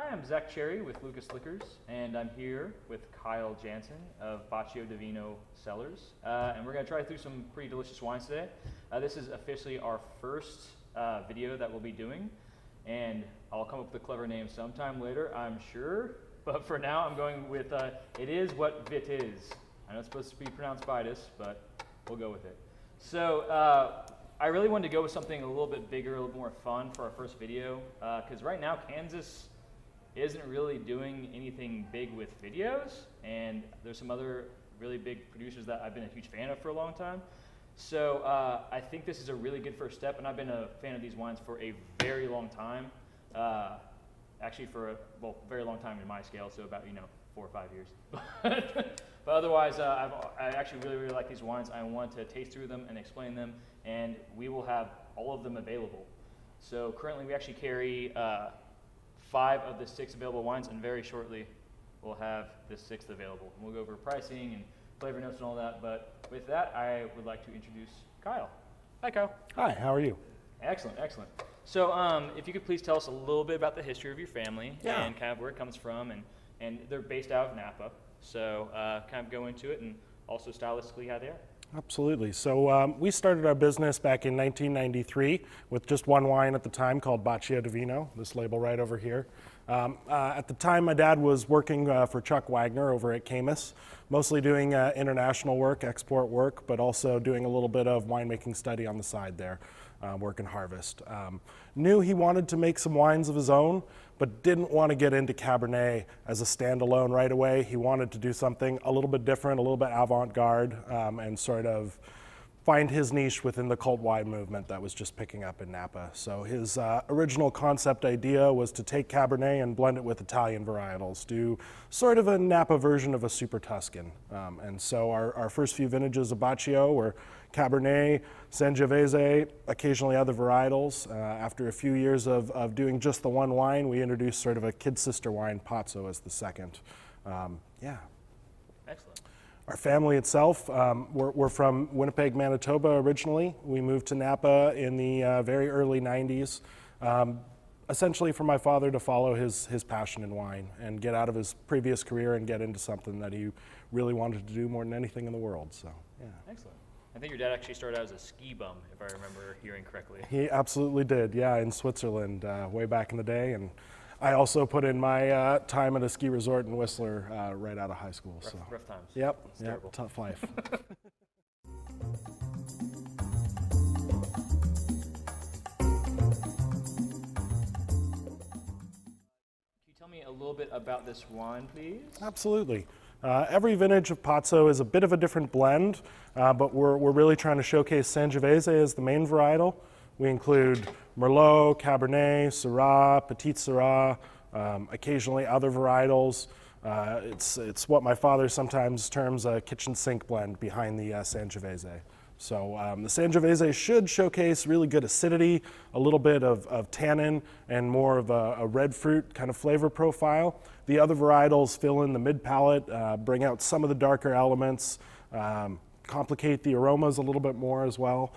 Hi, I'm Zach Cherry with Lucas Liquors, and I'm here with Kyle Janzen of Bacio Divino Cellars, and we're going to try through some pretty delicious wines today. This is officially our first video that we'll be doing, and I'll come up with a clever name sometime later, I'm sure, but for now I'm going with, it is what Vitis. I know it's supposed to be pronounced Vitis, but we'll go with it. So, I really wanted to go with something a little bit bigger, a little more fun for our first video, because right now Kansas isn't really doing anything big with videos, and there's some other really big producers that I've been a huge fan of for a long time. So I think this is a really good first step, and I've been a fan of these wines for a very long time. Actually for a very long time in my scale, so about 4 or 5 years. But otherwise, I actually really like these wines. I want to taste through them and explain them, and we will have all of them available. So currently we actually carry 5 of the 6 available wines, and very shortly we'll have the 6th available. And we'll go over pricing and flavor notes and all that, but with that, I would like to introduce Kyle. Hi, Kyle. Hi, how are you? Excellent, excellent. So if you could please tell us a little bit about the history of your family and kind of where it comes from, and they're based out of Napa, so kind of go into it and also stylistically how they are. Absolutely. So we started our business back in 1993 with just one wine at the time called Bacio Divino, this label right over here. At the time, my dad was working for Chuck Wagner over at Camus, mostly doing international work, export work, but also doing a little bit of winemaking study on the side there, work and harvest. Knew he wanted to make some wines of his own, but didn't want to get into Cabernet as a standalone right away. He wanted to do something a little bit different, a little bit avant-garde, and sort of find his niche within the cult wine movement that was just picking up in Napa. So his original concept idea was to take Cabernet and blend it with Italian varietals, do sort of a Napa version of a Super Tuscan. And so our first few vintages of Bacio were Cabernet, Sangiovese, occasionally other varietals. After a few years of doing just the one wine, we introduced sort of a kid sister wine, Pazzo, as the second. Yeah. Excellent. Our family itself, we're from Winnipeg, Manitoba originally. We moved to Napa in the very early 90s, essentially for my father to follow his passion in wine and get out of his previous career and get into something that he really wanted to do more than anything in the world. So, yeah. Excellent. I think your dad actually started out as a ski bum, if I remember hearing correctly. He absolutely did, yeah, in Switzerland way back in the day. And I also put in my time at a ski resort in Whistler right out of high school. Rough times. Yep, Terrible. Tough life. Can you tell me a little bit about this wine, please? Absolutely. Every vintage of Pazzo is a bit of a different blend, but we're really trying to showcase Sangiovese as the main varietal. We include Merlot, Cabernet, Syrah, Petit Syrah, occasionally other varietals. It's what my father sometimes terms a kitchen sink blend behind the Sangiovese. So the Sangiovese should showcase really good acidity, a little bit of tannin, and more of a red fruit kind of flavor profile. The other varietals fill in the mid-palate, bring out some of the darker elements, complicate the aromas a little bit more as well.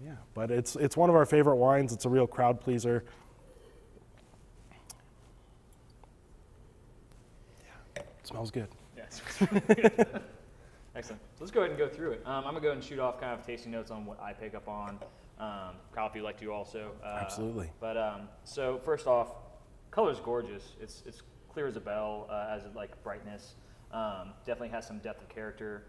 Yeah, but it's one of our favorite wines. It's a real crowd pleaser. Yeah, it smells good. Yes. Excellent. So let's go ahead and go through it. I'm going to go ahead and shoot off kind of tasting notes on what I pick up on. Kyle, if you'd like to also. Absolutely. But so first off, color's gorgeous. It's clear as a bell, as like brightness. Definitely has some depth of character.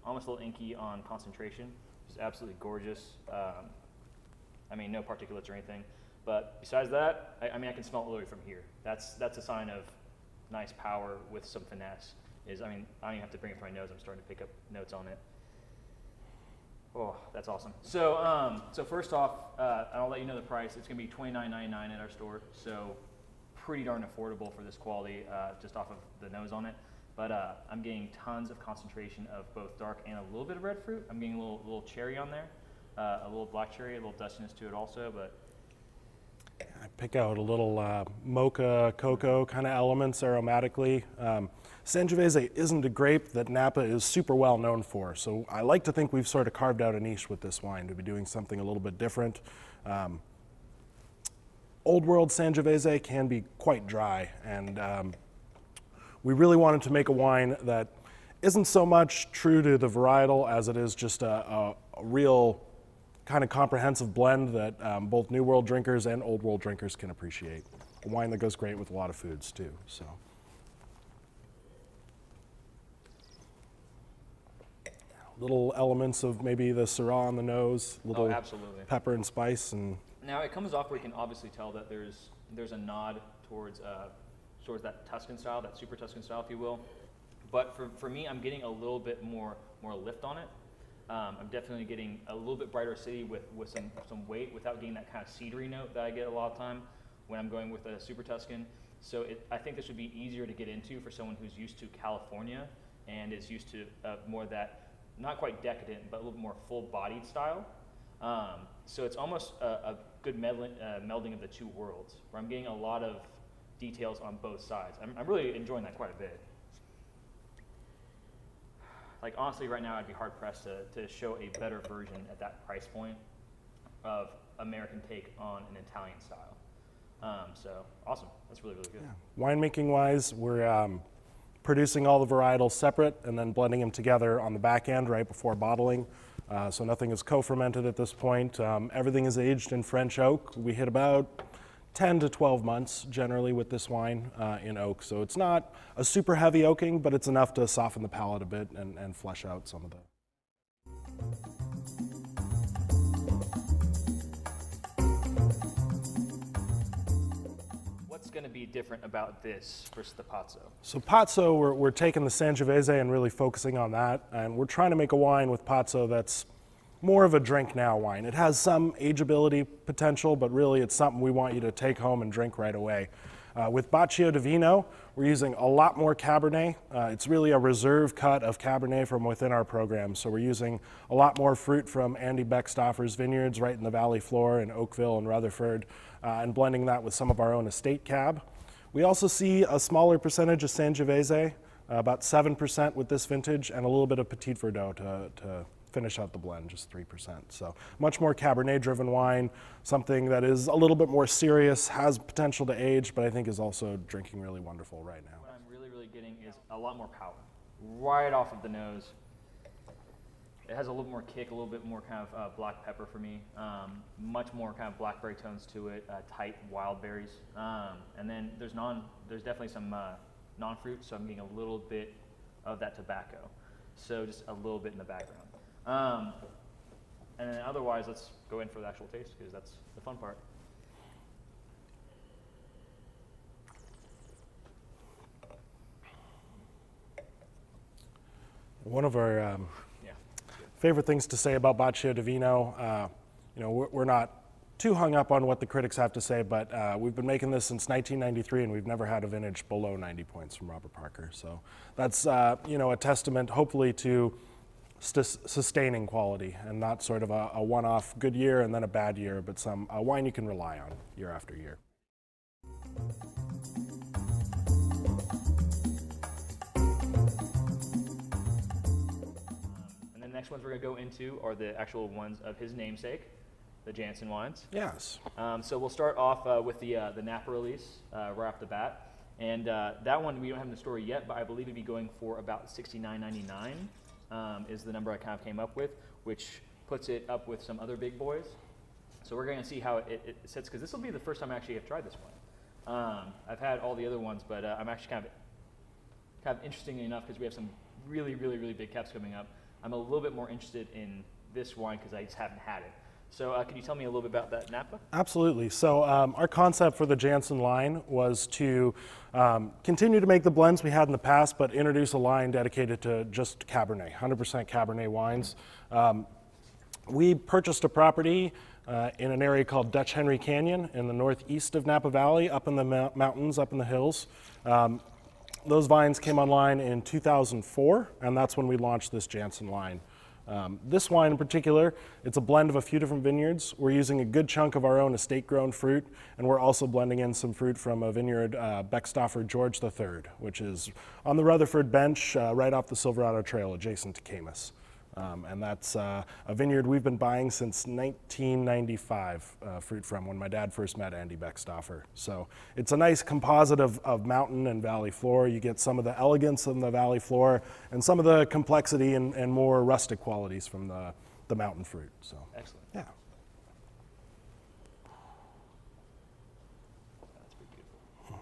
Almost a little inky on concentration. Just absolutely gorgeous. I mean, no particulates or anything. But besides that, I mean, I can smell it literally from here. That's a sign of nice power with some finesse. I mean, I don't even have to bring it from my nose. I'm starting to pick up notes on it. Oh, that's awesome. So, so first off, I'll let you know the price. It's going to be $29.99 at our store. So, pretty darn affordable for this quality, just off of the nose on it. But I'm getting tons of concentration of both dark and a little bit of red fruit. I'm getting a little cherry on there, a little black cherry, a little dustiness to it also. But I pick out a little mocha, cocoa kind of elements aromatically. Sangiovese isn't a grape that Napa is super well known for, so I like to think we've sort of carved out a niche with this wine to be doing something a little bit different. Old World Sangiovese can be quite dry, and we really wanted to make a wine that isn't so much true to the varietal as it is just a real kind of comprehensive blend that both New World drinkers and Old World drinkers can appreciate. A wine that goes great with a lot of foods too. So. Little elements of maybe the Syrah on the nose, little pepper and spice, and now it comes off where you can obviously tell that there's a nod towards that Tuscan style, that super Tuscan style, if you will. But for me, I'm getting a little bit more lift on it. I'm definitely getting a little bit brighter acidity with some weight without getting that kind of cedary note that I get a lot of time when I'm going with a super Tuscan. So I think this would be easier to get into for someone who's used to California and is used to more that, not quite decadent, but a little more full-bodied style. So it's almost a good melding of the two worlds, where I'm getting a lot of details on both sides. I'm really enjoying that quite a bit. Like honestly, right now I'd be hard-pressed to show a better version at that price point of American take on an Italian style. So awesome, that's really, really good. Yeah. Winemaking-wise, we're producing all the varietals separate and then blending them together on the back end right before bottling. So nothing is co-fermented at this point. Everything is aged in French oak. We hit about 10 to 12 months generally with this wine in oak. So it's not a super heavy oaking, but it's enough to soften the palate a bit and flesh out some of the. What's going to be different about this versus the Pazzo? So Pazzo, we're taking the Sangiovese and really focusing on that, and we're trying to make a wine with Pazzo that's more of a drink now wine. It has some ageability potential, but really it's something we want you to take home and drink right away. With Bacio Divino, we're using a lot more Cabernet. It's really a reserve cut of Cabernet from within our program. So we're using a lot more fruit from Andy Beckstoffer's vineyards right in the valley floor in Oakville and Rutherford, and blending that with some of our own estate cab. We also see a smaller percentage of Sangiovese, about 7% with this vintage, and a little bit of Petit Verdot to finish out the blend, just 3%. So much more Cabernet-driven wine, something that is a little bit more serious, has potential to age, but I think is also drinking really wonderful right now. What I'm really, really getting is a lot more power, right off of the nose. It has a little more kick, a little bit more kind of black pepper for me, much more kind of blackberry tones to it, tight wild berries, and then there's definitely some non-fruit, so I'm getting a little bit of that tobacco, so just a little bit in the background. And then otherwise, let's go in for the actual taste, because that's the fun part. One of our favorite things to say about Bacio Divino, we're not too hung up on what the critics have to say, but we've been making this since 1993, and we've never had a vintage below 90 points from Robert Parker. So that's a testament, hopefully, to sustaining quality and not sort of a one-off good year and then a bad year, but a wine you can rely on year after year. And the next ones we're going to go into are the actual ones of his namesake, the Janzen wines. Yes. So we'll start off with the Napa release right off the bat. And that one we don't have in the store yet, but I believe it'd be going for about $69.99. Is the number I kind of came up with, which puts it up with some other big boys. So we're going to see how it sits, because this will be the first time I actually have tried this one. I've had all the other ones, but I'm actually kind of interesting enough, because we have some really, really, really big caps coming up. I'm a little bit more interested in this wine because I just haven't had it. So can you tell me a little bit about that Napa? Absolutely. So our concept for the Janzen line was to continue to make the blends we had in the past, but introduce a line dedicated to just Cabernet, 100% Cabernet wines. We purchased a property in an area called Dutch Henry Canyon in the northeast of Napa Valley, up in the mountains, up in the hills. Those vines came online in 2004, and that's when we launched this Janzen line. This wine in particular, it's a blend of a few different vineyards. We're using a good chunk of our own estate-grown fruit, and we're also blending in some fruit from a vineyard, Beckstoffer George III, which is on the Rutherford bench right off the Silverado Trail adjacent to Camus. And that's a vineyard we've been buying since 1995, fruit from when my dad first met Andy Beckstoffer. So it's a nice composite of mountain and valley floor. You get some of the elegance in the valley floor and some of the complexity and more rustic qualities from the mountain fruit. So excellent. Yeah. That's pretty beautiful.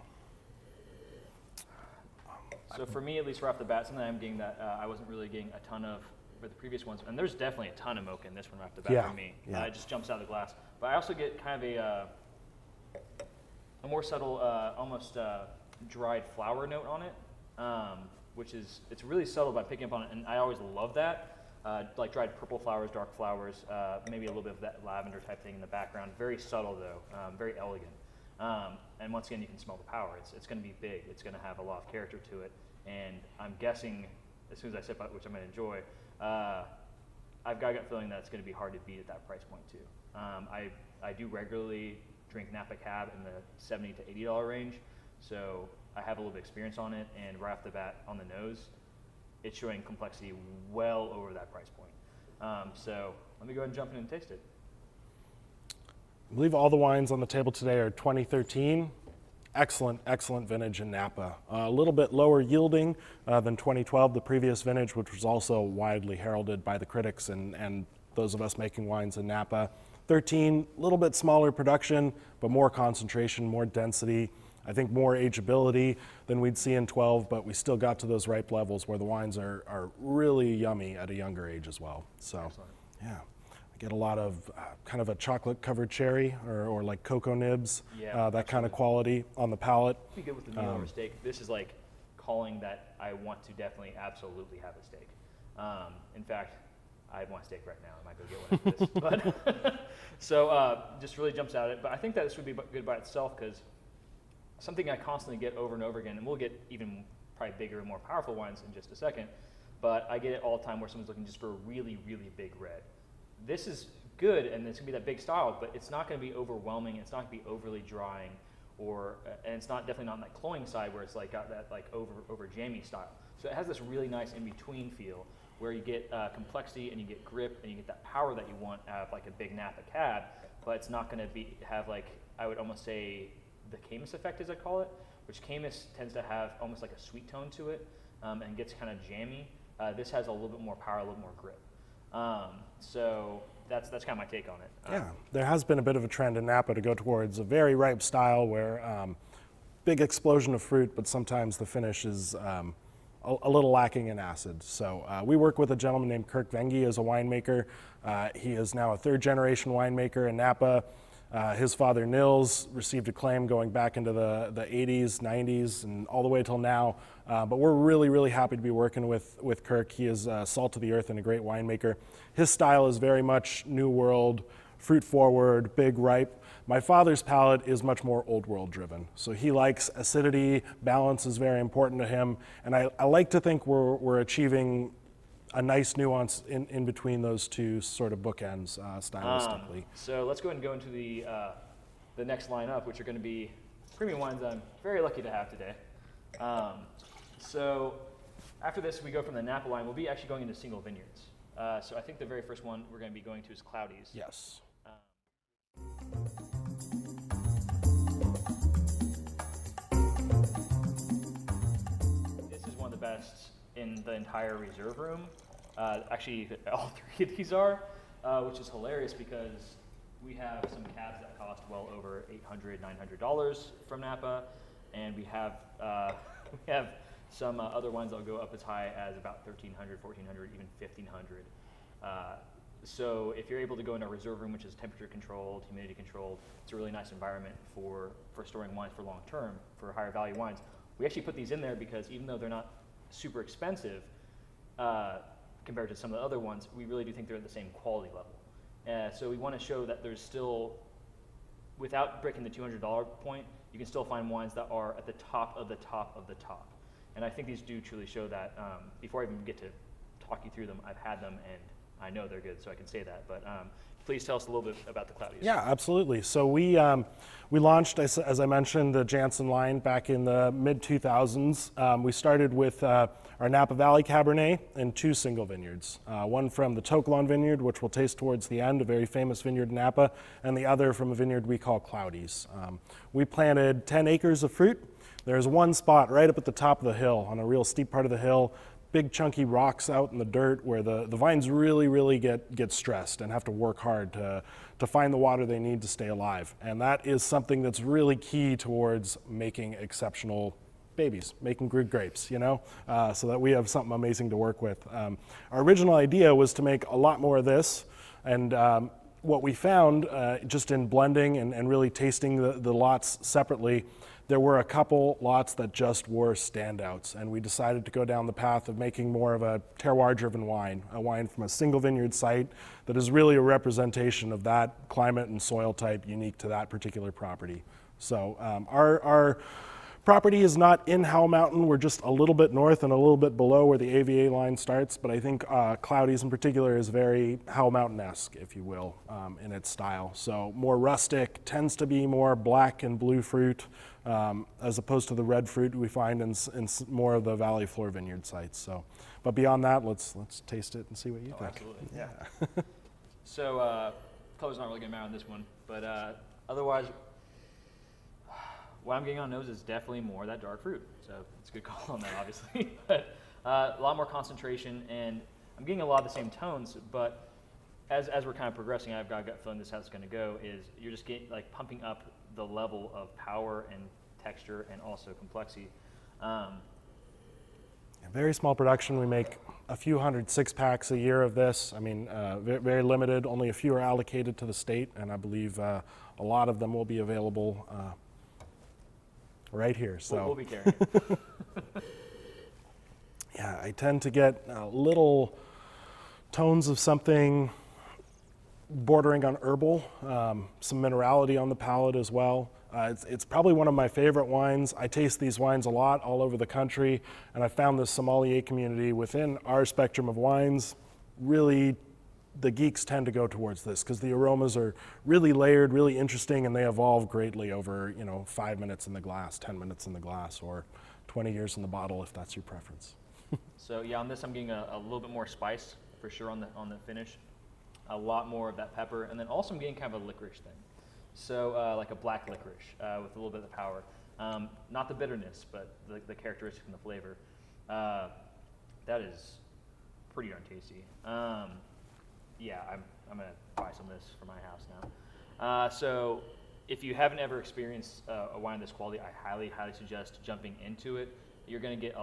So for me, at least right off the bat, something I'm getting that I wasn't really getting a ton of for the previous ones, and there's definitely a ton of mocha in this one right off the bat for me. Yeah. It just jumps out of the glass. But I also get kind of a more subtle, almost dried flower note on it, which is, it's really subtle by picking up on it, and I always love that. Like dried purple flowers, dark flowers, maybe a little bit of that lavender type thing in the background. Very subtle though, very elegant. And once again, you can smell the power. It's going to be big. It's going to have a lot of character to it. And I'm guessing, as soon as I sip it, which I'm going to enjoy, I've got a gut feeling that it's going to be hard to beat at that price point too. I do regularly drink Napa Cab in the $70 to $80 range, so I have a little bit of experience on it, and right off the bat on the nose, it's showing complexity well over that price point. So let me go ahead and jump in and taste it. I believe all the wines on the table today are 2013. Excellent, excellent vintage in Napa. A little bit lower yielding than 2012, the previous vintage, which was also widely heralded by the critics and those of us making wines in Napa. 13, a little bit smaller production, but more concentration, more density. I think more ageability than we'd see in 12, but we still got to those ripe levels where the wines are really yummy at a younger age as well. So, excellent. Yeah. Get a lot of kind of a chocolate covered cherry or like cocoa nibs, that kind of quality on the palate. Be good with the meal or steak. This is like calling that I want to definitely absolutely have a steak. In fact, I want a steak right now. I might go get one after this. But so just really jumps out at it. But I think that this would be good by itself because something I constantly get over and over again, and we'll get even probably bigger and more powerful wines in just a second, but I get it all the time where someone's looking just for a really, really big red. This is good, and it's going to be that big style, but it's not going to be overwhelming. It's not going to be overly drying, and it's definitely not on that cloying side where it's like got that like over jammy style. So it has this really nice in between feel where you get complexity and you get grip and you get that power that you want out of like a big Napa Cab, but it's not going to have like, I would almost say the Camus effect, as I call it, which Camus tends to have almost like a sweet tone to it and gets kind of jammy. This has a little bit more power, a little more grip. So that's kind of my take on it. Yeah, there has been a bit of a trend in Napa to go towards a very ripe style where big explosion of fruit, but sometimes the finish is a little lacking in acid. So we work with a gentleman named Kirk Vengi as a winemaker. He is now a third-generation winemaker in Napa. His father, Nils, received acclaim going back into the 80s, 90s, and all the way till now. But we're really, really happy to be working with Kirk. He is salt of the earth and a great winemaker. His style is very much New World, fruit forward, big, ripe. My father's palate is much more Old World driven. So he likes acidity, balance is very important to him. And I like to think we're achieving a nice nuance in between those two sort of bookends stylistically. So let's go ahead and go into the next lineup, which are going to be premium wines I'm very lucky to have today. So after this, we go from the Napa line. We'll be actually going into single vineyards. So I think the very first one we're going to be going to is Cloudy's. Yes. This is one of the best in the entire reserve room. Actually, all three of these are, which is hilarious because we have some cabs that cost well over $800, $900 from Napa, and we have some other wines that will go up as high as about $1,300, $1,400, even $1,500. So if you're able to go in a reserve room, which is temperature controlled, humidity controlled, it's a really nice environment for storing wines for long term, for higher value wines. We actually put these in there because even though they're not super expensive compared to some of the other ones, we really do think they're at the same quality level. So we want to show that there's still, without breaking the $200 point, you can still find wines that are at the top of the top of the top. And I think these do truly show that. Before I even get to talk you through them, I've had them, and I know they're good, so I can say that. But please tell us a little bit about the Cloudies. Yeah, absolutely. So we launched, as I mentioned, the Janzen line back in the mid-2000s. We started with our Napa Valley Cabernet and 2 single vineyards. One from the Kalon vineyard, which we'll taste towards the end, a very famous vineyard in Napa, and the other from a vineyard we call Cloudies. We planted 10 acres of fruit. There's one spot right up at the top of the hill, on a real steep part of the hill, big chunky rocks out in the dirt where the vines really get stressed and have to work hard to find the water they need to stay alive. And that is something that's really key towards making exceptional babies, making good grapes, you know, so that we have something amazing to work with. Our original idea was to make a lot more of this, and what we found just in blending and really tasting the lots separately, there were a couple lots that just were standouts, and we decided to go down the path of making more of a terroir-driven wine, a wine from a single vineyard site that is really a representation of that climate and soil type unique to that particular property. So our property is not in Howell Mountain. We're just a little bit north and a little bit below where the AVA line starts, but I think Cloudies in particular is very Howell Mountain-esque, if you will, in its style. So more rustic, tends to be more black and blue fruit, as opposed to the red fruit we find in more of the valley floor vineyard sites. So, but beyond that, let's taste it and see what you think. Absolutely, yeah. So color's not really gonna matter on this one, but otherwise, what I'm getting on nose is definitely more of that dark fruit. So it's a good call on that, obviously. But a lot more concentration, and I'm getting a lot of the same tones, but as we're kind of progressing, I've got a gut feeling this is how it's gonna go, is you're just getting, like, pumping up the level of power and texture and also complexity. Very small production. We make a few hundred 6-packs a year of this. I mean, very limited. Only a few are allocated to the state, and I believe a lot of them will be available right here. So we'll be carrying it. Yeah, I tend to get little tones of something bordering on herbal, some minerality on the palate as well. It's probably one of my favorite wines. I taste these wines a lot all over the country, and I found this sommelier community within our spectrum of wines. Really, the geeks tend to go towards this because the aromas are really layered, really interesting, and they evolve greatly over 5 minutes in the glass, 10 minutes in the glass, or 20 years in the bottle if that's your preference. So yeah, on this I'm getting a little bit more spice for sure on the finish. A lot more of that pepper, and then also I'm getting kind of a licorice thing. So like a black licorice with a little bit of power. Not the bitterness, but the characteristic and the flavor. That is pretty darn tasty. Yeah, I'm gonna buy some of this for my house now. So if you haven't ever experienced a wine of this quality, I highly suggest jumping into it. You're gonna get,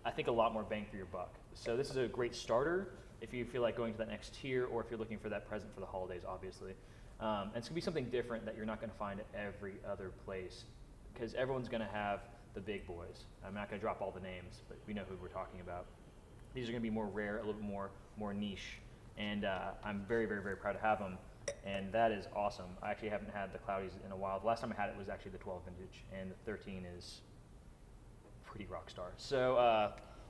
I think, a lot more bang for your buck. So this is a great starter if you feel like going to that next tier, or if you're looking for that present for the holidays, obviously. And it's gonna be something different that you're not gonna find at every other place, because everyone's gonna have the big boys. I'm not gonna drop all the names, but we know who we're talking about. These are gonna be more rare, a little bit more niche, and I'm very proud to have them, and that is awesome. I actually haven't had the Cloudies in a while. The last time I had it was actually the 12 vintage, and the 13 is pretty rock star. So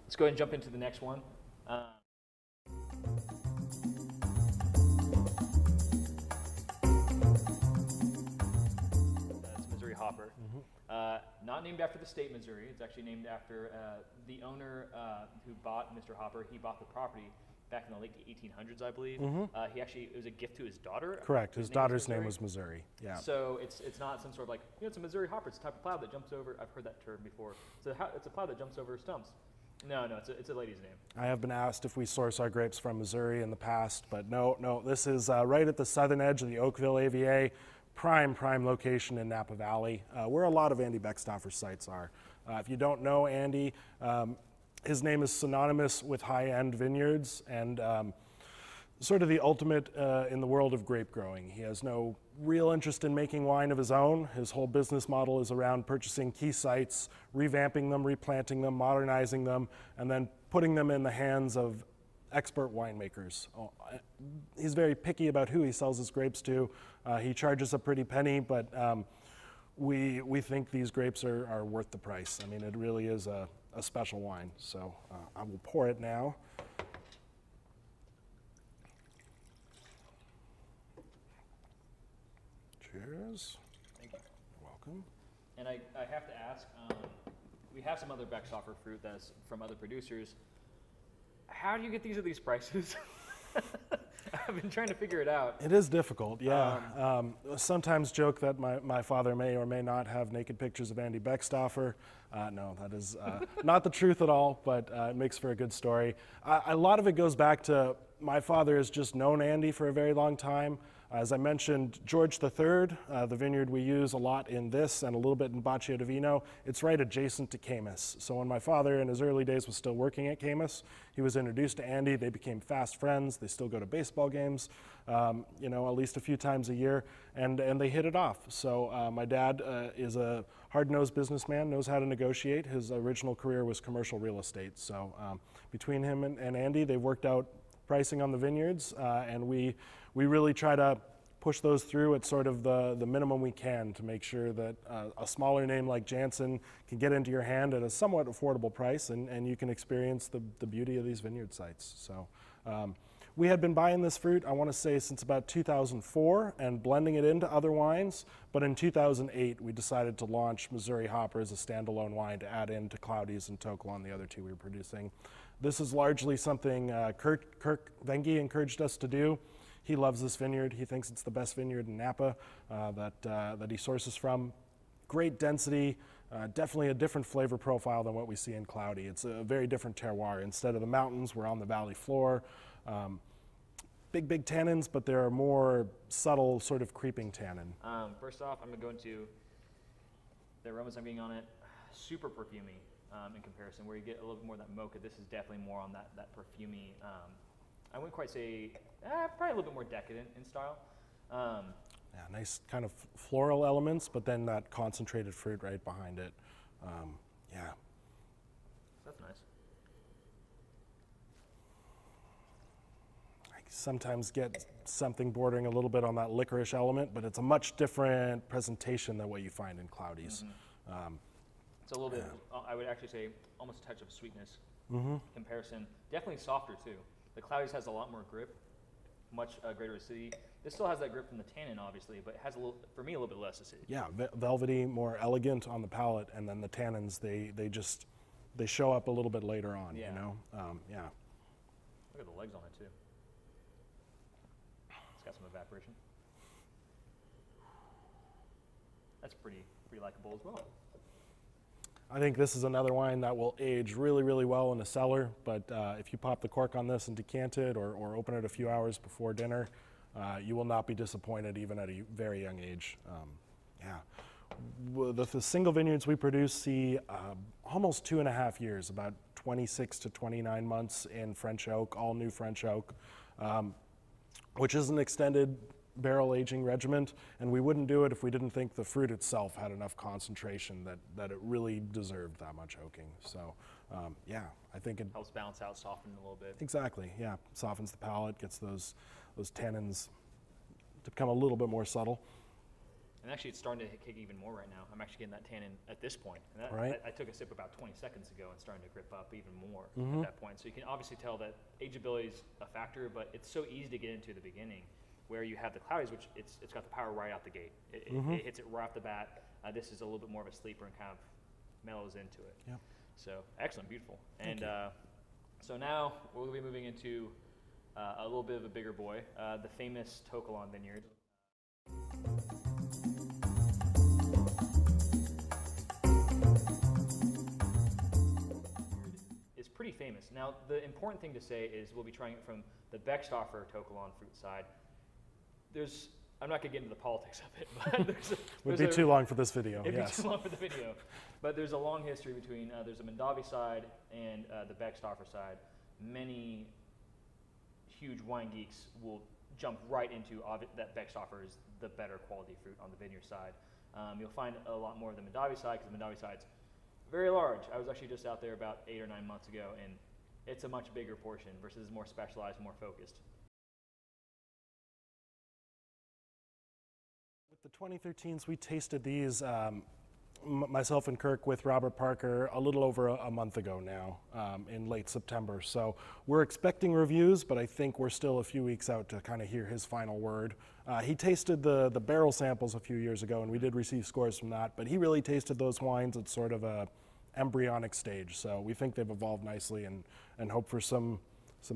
let's go ahead and jump into the next one. That's Missouri Hopper. Not named after the state Missouri. It's actually named after the owner who bought Mr. Hopper. He bought the property back in the late 1800s, I believe. It was a gift to his daughter. Correct. His daughter's name was Missouri. Yeah. So it's not some sort of like, it's a Missouri Hopper. It's a type of plow that jumps over. I've heard that term before. So it's a plow that jumps over stumps. No, it's a lady's name. I have been asked if we source our grapes from Missouri in the past, but no. This is right at the southern edge of the Oakville AVA, prime location in Napa Valley, where a lot of Andy Beckstoffer sites are. If you don't know Andy, his name is synonymous with high-end vineyards and sort of the ultimate in the world of grape growing. He has no real interest in making wine of his own. His whole business model is around purchasing key sites, revamping them, replanting them, modernizing them, and then putting them in the hands of expert winemakers. He's very picky about who he sells his grapes to. He charges a pretty penny, but we think these grapes are worth the price. I mean, it really is a special wine. So I will pour it now. Cheers. Thank you. You're welcome. And I have to ask, we have some other Beckstoffer fruit that's from other producers. How do you get these at these prices? I've been trying to figure it out. It is difficult, yeah. Sometimes joke that my father may or may not have naked pictures of Andy Beckstoffer. No, that is not the truth at all, but it makes for a good story. A lot of it goes back to my father has just known Andy for a very long time. As I mentioned, George III, the vineyard we use a lot in this and a little bit in Bacio Divino, it's right adjacent to Camus. So when my father in his early days was still working at Camus, he was introduced to Andy. They became fast friends. They still go to baseball games, you know, at least a few times a year, and they hit it off. So my dad is a hard-nosed businessman, knows how to negotiate. His original career was commercial real estate. So between him and Andy, they've worked out pricing on the vineyards, and we really try to push those through at sort of the minimum we can to make sure that a smaller name like Janzen can get into your hand at a somewhat affordable price, and you can experience the beauty of these vineyard sites. So we had been buying this fruit, I want to say, since about 2004 and blending it into other wines, but in 2008 we decided to launch Missouri Hopper as a standalone wine to add into Cloudy's and Kalon, the other two we were producing. This is largely something Kirk Vengi encouraged us to do. He loves this vineyard. He thinks it's the best vineyard in Napa that he sources from. Great density, definitely a different flavor profile than what we see in Cloudy. It's a very different terroir. Instead of the mountains, we're on the valley floor. Big tannins, but there are more subtle, sort of creeping tannin. First off, I'm going to go into the aromas I'm getting on it. Super perfumey. In comparison, where you get a little bit more of that mocha. This is definitely more on that perfumey. I wouldn't quite say, probably a little bit more decadent in style. Yeah, nice kind of floral elements, but then that concentrated fruit right behind it. Yeah. That's nice. I sometimes get something bordering a little bit on that licorice element, but it's a much different presentation than what you find in Cloudy's. Mm-hmm. It's a little bit, I would actually say, almost a touch of sweetness comparison. Definitely softer, too. The Cloudy's has a lot more grip, much greater acidity. This still has that grip from the tannin, obviously, but it has, for me, a little bit less acidity. Yeah, velvety, more elegant on the palate, and then the tannins, they show up a little bit later on, yeah. You know? Yeah. Look at the legs on it, too. It's got some evaporation. That's pretty likable as well. I think this is another wine that will age really, really well in a cellar, but if you pop the cork on this and decant it or open it a few hours before dinner, you will not be disappointed even at a very young age. Yeah. The single vineyards we produce see almost 2.5 years, about 26 to 29 months in French oak, all new French oak, which is an extended barrel aging regimen, and we wouldn't do it if we didn't think the fruit itself had enough concentration that it really deserved that much oaking. So yeah, I think it helps balance out, soften a little bit. Exactly, yeah, softens the palate, gets those tannins to become a little bit more subtle. And actually it's starting to kick even more right now. I'm actually getting that tannin at this point. And that, right. I took a sip about 20 seconds ago and starting to grip up even more at that point. So you can obviously tell that ageability is a factor, but it's so easy to get into the beginning, where you have the Cloudy's, which it's got the power right out the gate. It hits it right off the bat. This is a little bit more of a sleeper and kind of mellows into it. Yep. So excellent, beautiful. And so now we'll be moving into a little bit of a bigger boy, the famous Kalon Vineyard. Is pretty famous. Now the important thing to say is we'll be trying it from the Beckstoffer Kalon fruit side. I'm not going to get into the politics of it, but would be too long for this video. It'd be too long for the video. But there's a long history between, there's a Mondavi side and the Beckstoffer side. Many huge wine geeks will jump right into that Beckstoffer is the better quality fruit on the vineyard side. You'll find a lot more of the Mondavi side, because the Mondavi side's very large. I was actually just out there about 8 or 9 months ago, and it's a much bigger portion versus more specialized, more focused. With the 2013s, we tasted these myself and Kirk with Robert Parker a little over a month ago now, in late September. So we're expecting reviews, but I think we're still a few weeks out to kind of hear his final word. He tasted the barrel samples a few years ago, and we did receive scores from that, but he really tasted those wines at sort of a embryonic stage. So we think they've evolved nicely, and hope for some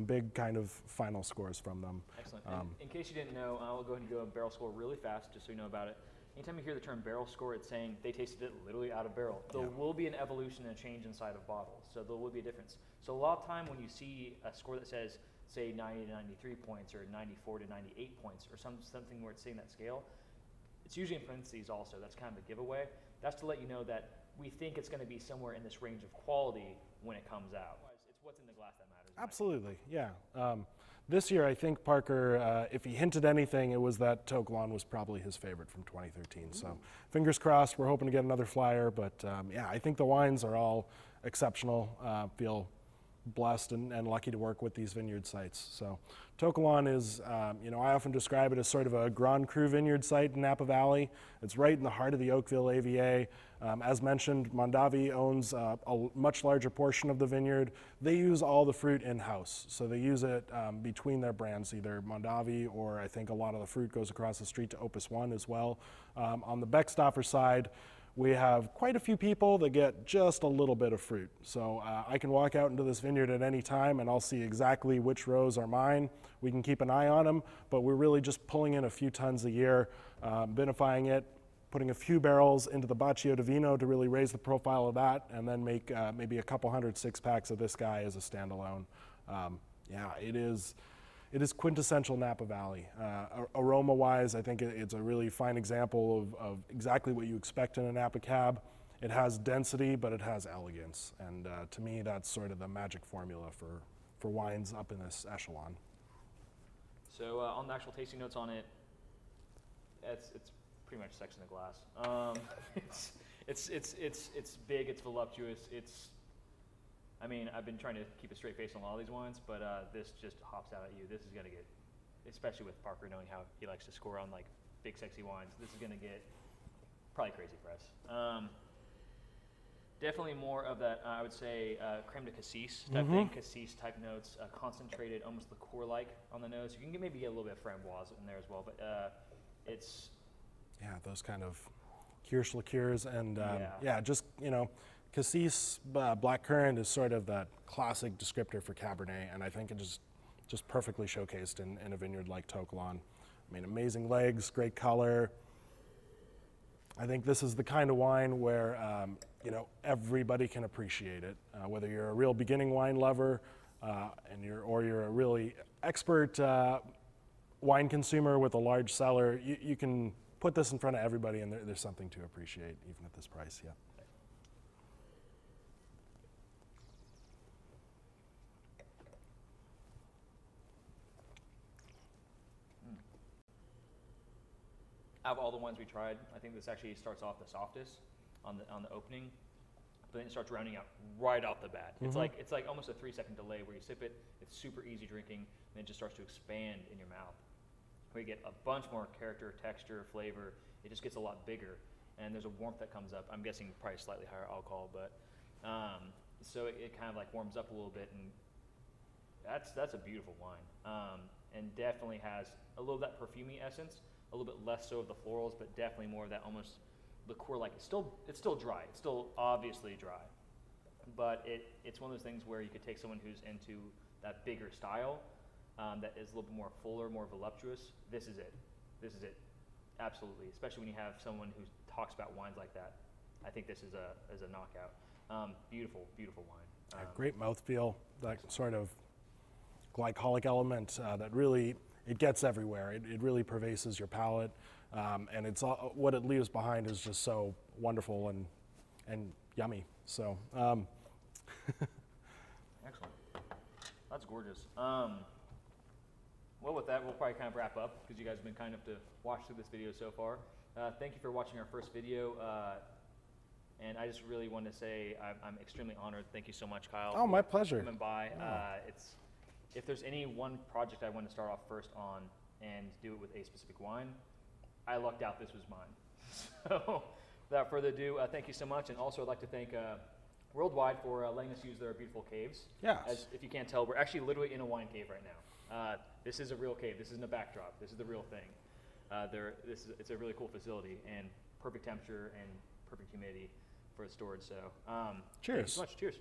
big kind of final scores from them. Excellent. In case you didn't know, I'll go ahead and go a barrel score really fast, just so you know about it. Anytime you hear the term barrel score, it's saying they tasted it literally out of barrel. There will be an evolution and a change inside of bottles, so there will be a difference. So a lot of time when you see a score that says, say, 90 to 93 points or 94 to 98 points or something where it's saying that scale, it's usually in parentheses also. That's kind of a giveaway. That's to let you know that we think it's going to be somewhere in this range of quality when it comes out. It's what's in the glass that matters. Absolutely, yeah. This year, I think Parker, if he hinted anything, it was that To Kalon was probably his favorite from 2013. So fingers crossed, we're hoping to get another flyer. But yeah, I think the wines are all exceptional. Feel blessed and lucky to work with these vineyard sites. So To Kalon is, I often describe it as sort of a Grand Cru vineyard site in Napa Valley. It's right in the heart of the Oakville AVA. As mentioned, Mondavi owns a much larger portion of the vineyard. They use all the fruit in-house, so they use it between their brands, either Mondavi or I think a lot of the fruit goes across the street to Opus One as well. On the Beckstoffer side, we have quite a few people that get just a little bit of fruit. So I can walk out into this vineyard at any time and I'll see exactly which rows are mine. We can keep an eye on them, but we're really just pulling in a few tons a year, vinifying it, putting a few barrels into the Bacio Divino to really raise the profile of that, and then make maybe a couple hundred six-packs of this guy as a standalone. Yeah, it is quintessential Napa Valley. Aroma-wise, I think it's a really fine example of exactly what you expect in a Napa Cab. It has density, but it has elegance, and to me, that's sort of the magic formula for wines up in this echelon. So on the actual tasting notes on it, it's pretty much sex in the glass. It's big, it's voluptuous, I mean, I've been trying to keep a straight face on a lot of these wines, but this just hops out at you. This is going to get, especially with Parker knowing how he likes to score on like big sexy wines, this is going to get probably crazy press. Definitely more of that, I would say, creme de cassis type thing, cassis type notes, concentrated, almost liqueur-like on the nose. You can maybe get a little bit of framboise in there as well, but it's... Yeah, those kind of Kirsch liqueurs and just, Cassis blackcurrant is sort of that classic descriptor for Cabernet, and I think it just perfectly showcased in a vineyard like To Kalon. I mean, amazing legs, great color. I think this is the kind of wine where, everybody can appreciate it, whether you're a real beginning wine lover or you're a really expert wine consumer with a large cellar. You can put this in front of everybody, and there's something to appreciate, even at this price, yeah. Out of all the ones we tried, I think this actually starts off the softest on the opening, but then it starts rounding out right off the bat. It's like almost a 3-second delay where you sip it, it's super easy drinking, and then it just starts to expand in your mouth. Where you get a bunch more character, texture, flavor. It just gets a lot bigger, and there's a warmth that comes up. I'm guessing probably slightly higher alcohol, but so it kind of like warms up a little bit, and that's a beautiful wine, and definitely has a little of that perfumey essence, a little bit less so of the florals, but definitely more of that almost liqueur-like. It's still dry. It's still obviously dry, but it's one of those things where you could take someone who's into that bigger style. That is a little bit more fuller, more voluptuous. This is it. Absolutely. Especially when you have someone who talks about wines like that. I think this is a knockout. Beautiful, beautiful wine. Great mouthfeel, that sort of glycolic element that really, it gets everywhere. It really pervases your palate. And it's what it leaves behind is just so wonderful and yummy. So, Excellent. That's gorgeous. Well, with that, we'll probably kind of wrap up because you guys have been kind enough to watch through this video so far. Thank you for watching our first video. And I just really want to say I'm extremely honored. Thank you so much, Kyle. Oh, my pleasure. Coming by. If there's any one project I want to start off first on and do it with a specific wine, I lucked out this was mine. So without further ado, thank you so much. And also I'd like to thank Worldwide for letting us use their beautiful caves. Yes. As if you can't tell, we're actually literally in a wine cave right now. This is a real cave. This isn't a backdrop. This is the real thing. It's a really cool facility and perfect temperature and perfect humidity for the storage. So, cheers. Thank you so much. Cheers.